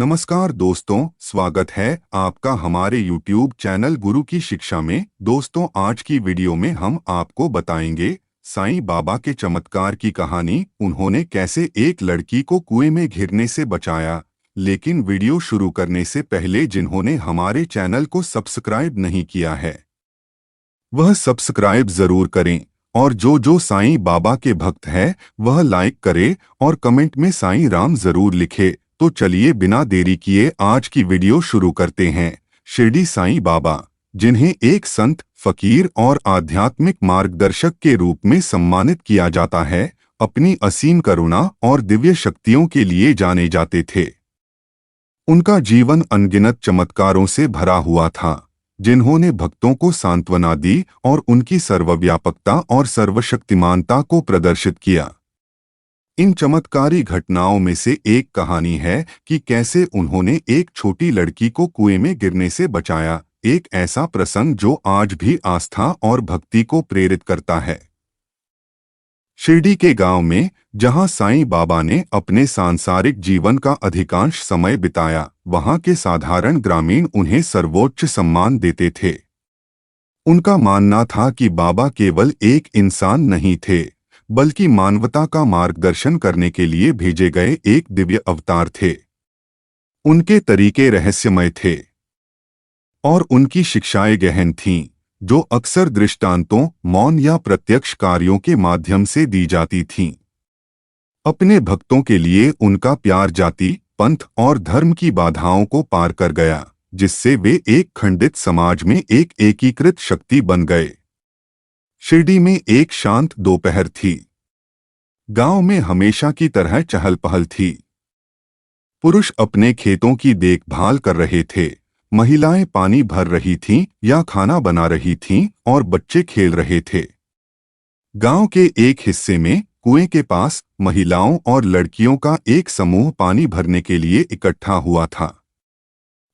नमस्कार दोस्तों, स्वागत है आपका हमारे YouTube चैनल गुरु की शिक्षा में। दोस्तों, आज की वीडियो में हम आपको बताएंगे साईं बाबा के चमत्कार की कहानी। उन्होंने कैसे एक लड़की को कुएं में गिरने से बचाया। लेकिन वीडियो शुरू करने से पहले जिन्होंने हमारे चैनल को सब्सक्राइब नहीं किया है वह सब्सक्राइब जरूर करें, और जो साईं बाबा के भक्त है वह लाइक करे और कमेंट में साईं राम जरूर लिखे। तो चलिए बिना देरी किए आज की वीडियो शुरू करते हैं। शिरडी साईं बाबा, जिन्हें एक संत, फकीर और आध्यात्मिक मार्गदर्शक के रूप में सम्मानित किया जाता है, अपनी असीम करुणा और दिव्य शक्तियों के लिए जाने जाते थे। उनका जीवन अनगिनत चमत्कारों से भरा हुआ था, जिन्होंने भक्तों को सांत्वना दी और उनकी सर्वव्यापकता और सर्वशक्तिमानता को प्रदर्शित किया। इन चमत्कारी घटनाओं में से एक कहानी है कि कैसे उन्होंने एक छोटी लड़की को कुएं में गिरने से बचाया। एक ऐसा प्रसंग जो आज भी आस्था और भक्ति को प्रेरित करता है। शिरडी के गांव में, जहां साईं बाबा ने अपने सांसारिक जीवन का अधिकांश समय बिताया, वहां के साधारण ग्रामीण उन्हें सर्वोच्च सम्मान देते थे। उनका मानना था कि बाबा केवल एक इंसान नहीं थे, बल्कि मानवता का मार्गदर्शन करने के लिए भेजे गए एक दिव्य अवतार थे। उनके तरीके रहस्यमय थे और उनकी शिक्षाएं गहन थीं, जो अक्सर दृष्टांतों, मौन या प्रत्यक्ष कार्यों के माध्यम से दी जाती थीं। अपने भक्तों के लिए उनका प्यार जाति, पंथ और धर्म की बाधाओं को पार कर गया, जिससे वे एक खंडित समाज में एक एकीकृत शक्ति बन गए। शिरडी में एक शांत दोपहर थी। गांव में हमेशा की तरह चहल पहल थी। पुरुष अपने खेतों की देखभाल कर रहे थे, महिलाएं पानी भर रही थीं या खाना बना रही थीं और बच्चे खेल रहे थे। गांव के एक हिस्से में, कुएं के पास, महिलाओं और लड़कियों का एक समूह पानी भरने के लिए इकट्ठा हुआ था।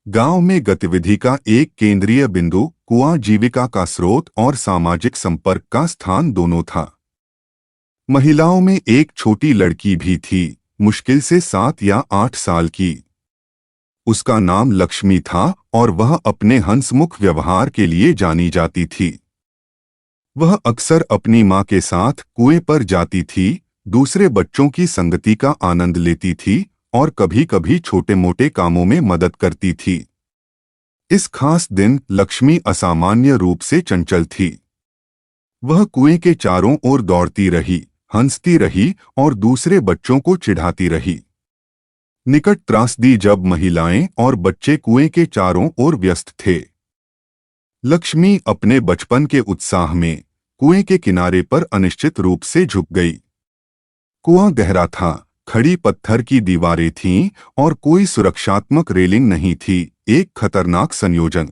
गांव में गतिविधि का एक केंद्रीय बिंदु, कुआं जीविका का स्रोत और सामाजिक संपर्क का स्थान दोनों था। महिलाओं में एक छोटी लड़की भी थी, मुश्किल से 7 या 8 साल की। उसका नाम लक्ष्मी था और वह अपने हंसमुख व्यवहार के लिए जानी जाती थी। वह अक्सर अपनी मां के साथ कुएं पर जाती थी, दूसरे बच्चों की संगति का आनंद लेती थी और कभी-कभी छोटे-मोटे कामों में मदद करती थी। इस खास दिन लक्ष्मी असामान्य रूप से चंचल थी। वह कुएं के चारों ओर दौड़ती रही, हंसती रही और दूसरे बच्चों को चिढ़ाती रही। निकट त्रासदी जब महिलाएं और बच्चे कुएं के चारों ओर व्यस्त थे। लक्ष्मी अपने बचपन के उत्साह में कुएं के किनारे पर अनिश्चित रूप से झुक गई। कुआं गहरा था, खड़ी पत्थर की दीवारें थीं और कोई सुरक्षात्मक रेलिंग नहीं थी। एक खतरनाक संयोजन।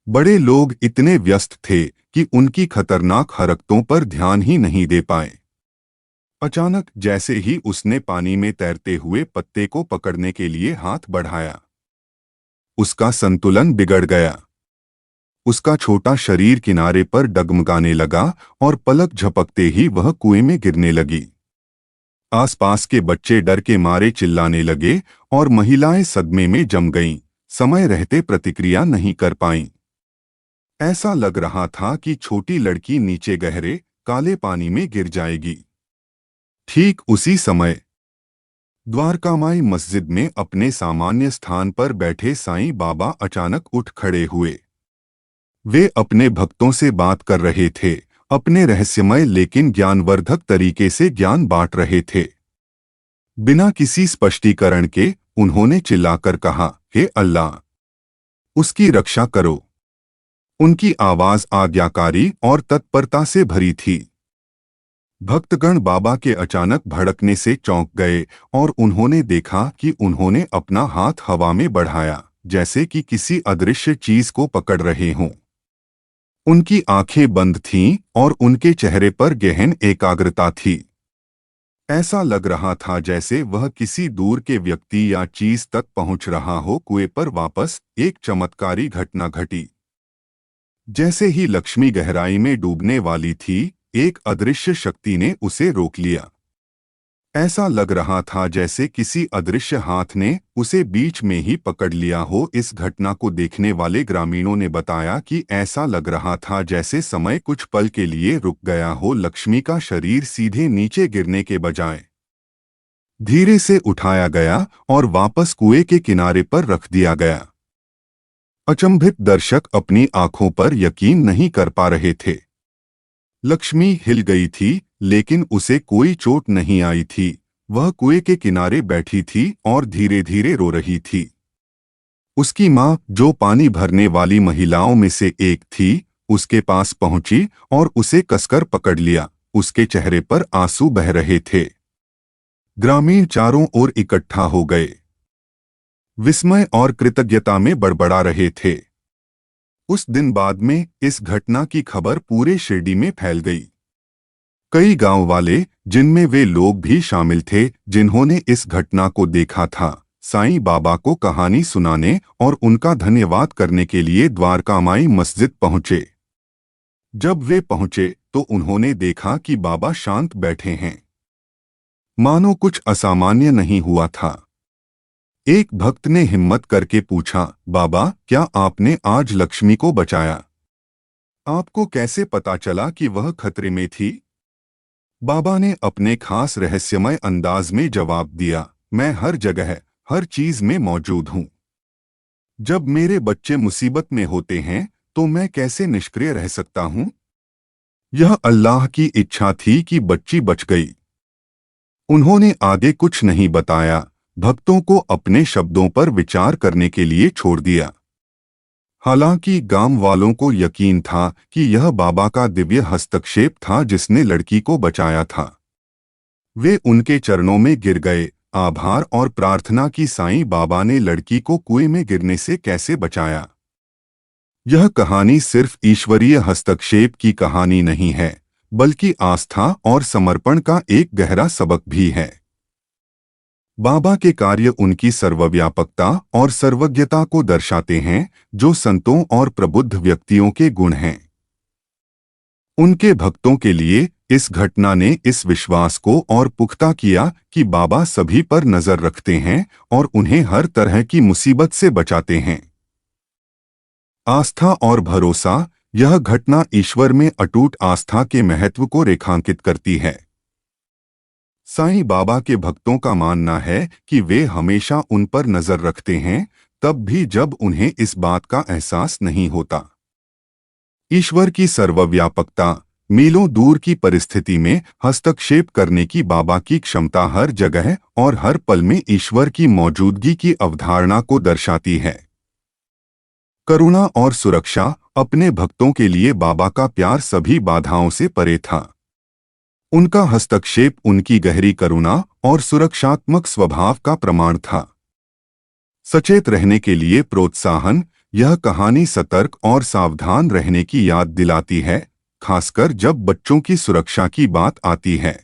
बड़े लोग इतने व्यस्त थे कि उनकी खतरनाक हरकतों पर ध्यान ही नहीं दे पाए। अचानक जैसे ही उसने पानी में तैरते हुए पत्ते को पकड़ने के लिए हाथ बढ़ाया, उसका संतुलन बिगड़ गया। उसका छोटा शरीर किनारे पर डगमगाने लगा और पलक झपकते ही वह कुएं में गिरने लगी। आसपास के बच्चे डर के मारे चिल्लाने लगे और महिलाएं सदमे में जम गईं, समय रहते प्रतिक्रिया नहीं कर पाईं। ऐसा लग रहा था कि छोटी लड़की नीचे गहरे, काले पानी में गिर जाएगी। ठीक उसी समय द्वारकामाई मस्जिद में अपने सामान्य स्थान पर बैठे साईं बाबा अचानक उठ खड़े हुए। वे अपने भक्तों से बात कर रहे थे, अपने रहस्यमय लेकिन ज्ञानवर्धक तरीके से ज्ञान बांट रहे थे। बिना किसी स्पष्टीकरण के उन्होंने चिल्लाकर कहा, हे अल्लाह, उसकी रक्षा करो। उनकी आवाज आज्ञाकारी और तत्परता से भरी थी। भक्तगण बाबा के अचानक भड़कने से चौंक गए और उन्होंने देखा कि उन्होंने अपना हाथ हवा में बढ़ाया, जैसे कि किसी अदृश्य चीज को पकड़ रहे हों। उनकी आंखें बंद थीं और उनके चेहरे पर गहन एकाग्रता थी। ऐसा लग रहा था जैसे वह किसी दूर के व्यक्ति या चीज तक पहुंच रहा हो। कुएं पर वापस एक चमत्कारी घटना घटी। जैसे ही लक्ष्मी गहराई में डूबने वाली थी, एक अदृश्य शक्ति ने उसे रोक लिया। ऐसा लग रहा था जैसे किसी अदृश्य हाथ ने उसे बीच में ही पकड़ लिया हो। इस घटना को देखने वाले ग्रामीणों ने बताया कि ऐसा लग रहा था जैसे समय कुछ पल के लिए रुक गया हो। लक्ष्मी का शरीर सीधे नीचे गिरने के बजाय धीरे से उठाया गया और वापस कुएं के किनारे पर रख दिया गया। अचंभित दर्शक अपनी आंखों पर यकीन नहीं कर पा रहे थे। लक्ष्मी हिल गई थी, लेकिन उसे कोई चोट नहीं आई थी। वह कुएं के किनारे बैठी थी और धीरे धीरे रो रही थी। उसकी माँ, जो पानी भरने वाली महिलाओं में से एक थी, उसके पास पहुंची और उसे कसकर पकड़ लिया। उसके चेहरे पर आंसू बह रहे थे। ग्रामीण चारों ओर इकट्ठा हो गए, विस्मय और कृतज्ञता में बड़बड़ा रहे थे। उस दिन बाद में इस घटना की खबर पूरे शिरडी में फैल गई। कई गांव वाले, जिनमें वे लोग भी शामिल थे जिन्होंने इस घटना को देखा था, साईं बाबा को कहानी सुनाने और उनका धन्यवाद करने के लिए द्वारकामाई मस्जिद पहुंचे। जब वे पहुंचे तो उन्होंने देखा कि बाबा शांत बैठे हैं, मानो कुछ असामान्य नहीं हुआ था। एक भक्त ने हिम्मत करके पूछा, बाबा, क्या आपने आज लक्ष्मी को बचाया? आपको कैसे पता चला कि वह खतरे में थी? बाबा ने अपने खास रहस्यमय अंदाज में जवाब दिया, मैं हर जगह, हर चीज में मौजूद हूँ। जब मेरे बच्चे मुसीबत में होते हैं तो मैं कैसे निष्क्रिय रह सकता हूँ? यह अल्लाह की इच्छा थी कि बच्ची बच गई। उन्होंने आगे कुछ नहीं बताया, भक्तों को अपने शब्दों पर विचार करने के लिए छोड़ दिया। हालांकि गांव वालों को यकीन था कि यह बाबा का दिव्य हस्तक्षेप था जिसने लड़की को बचाया था। वे उनके चरणों में गिर गए, आभार और प्रार्थना की, साईं बाबा ने लड़की को कुएं में गिरने से कैसे बचाया। यह कहानी सिर्फ ईश्वरीय हस्तक्षेप की कहानी नहीं है, बल्कि आस्था और समर्पण का एक गहरा सबक भी है। बाबा के कार्य उनकी सर्वव्यापकता और सर्वज्ञता को दर्शाते हैं, जो संतों और प्रबुद्ध व्यक्तियों के गुण हैं। उनके भक्तों के लिए इस घटना ने इस विश्वास को और पुख्ता किया कि बाबा सभी पर नजर रखते हैं और उन्हें हर तरह की मुसीबत से बचाते हैं। आस्था और भरोसा, यह घटना ईश्वर में अटूट आस्था के महत्व को रेखांकित करती है। साईं बाबा के भक्तों का मानना है कि वे हमेशा उन पर नजर रखते हैं, तब भी जब उन्हें इस बात का एहसास नहीं होता। ईश्वर की सर्वव्यापकता, मीलों दूर की परिस्थिति में हस्तक्षेप करने की बाबा की क्षमता हर जगह और हर पल में ईश्वर की मौजूदगी की अवधारणा को दर्शाती है। करुणा और सुरक्षा, अपने भक्तों के लिए बाबा का प्यार सभी बाधाओं से परे था। उनका हस्तक्षेप उनकी गहरी करुणा और सुरक्षात्मक स्वभाव का प्रमाण था। सचेत रहने के लिए प्रोत्साहन, यह कहानी सतर्क और सावधान रहने की याद दिलाती है, खासकर जब बच्चों की सुरक्षा की बात आती है।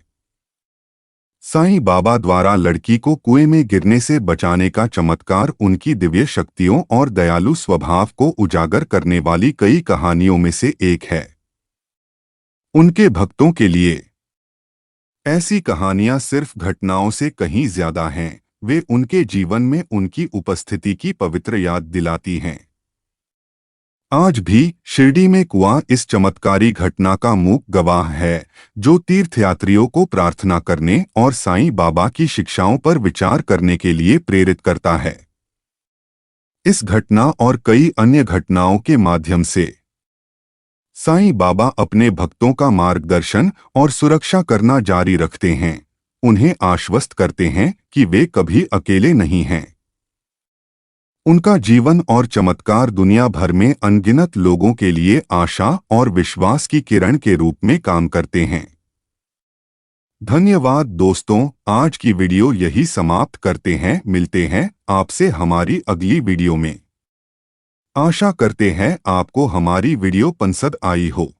साईं बाबा द्वारा लड़की को कुएं में गिरने से बचाने का चमत्कार उनकी दिव्य शक्तियों और दयालु स्वभाव को उजागर करने वाली कई कहानियों में से एक है। उनके भक्तों के लिए ऐसी कहानियां सिर्फ घटनाओं से कहीं ज्यादा हैं, वे उनके जीवन में उनकी उपस्थिति की पवित्र याद दिलाती हैं। आज भी शिरडी में कुआं इस चमत्कारी घटना का मूक गवाह है, जो तीर्थयात्रियों को प्रार्थना करने और साईं बाबा की शिक्षाओं पर विचार करने के लिए प्रेरित करता है। इस घटना और कई अन्य घटनाओं के माध्यम से साईं बाबा अपने भक्तों का मार्गदर्शन और सुरक्षा करना जारी रखते हैं, उन्हें आश्वस्त करते हैं कि वे कभी अकेले नहीं हैं। उनका जीवन और चमत्कार दुनिया भर में अनगिनत लोगों के लिए आशा और विश्वास की किरण के रूप में काम करते हैं। धन्यवाद दोस्तों, आज की वीडियो यही समाप्त करते हैं। मिलते हैं आपसे हमारी अगली वीडियो में। आशा करते हैं आपको हमारी वीडियो पसंद आई हो।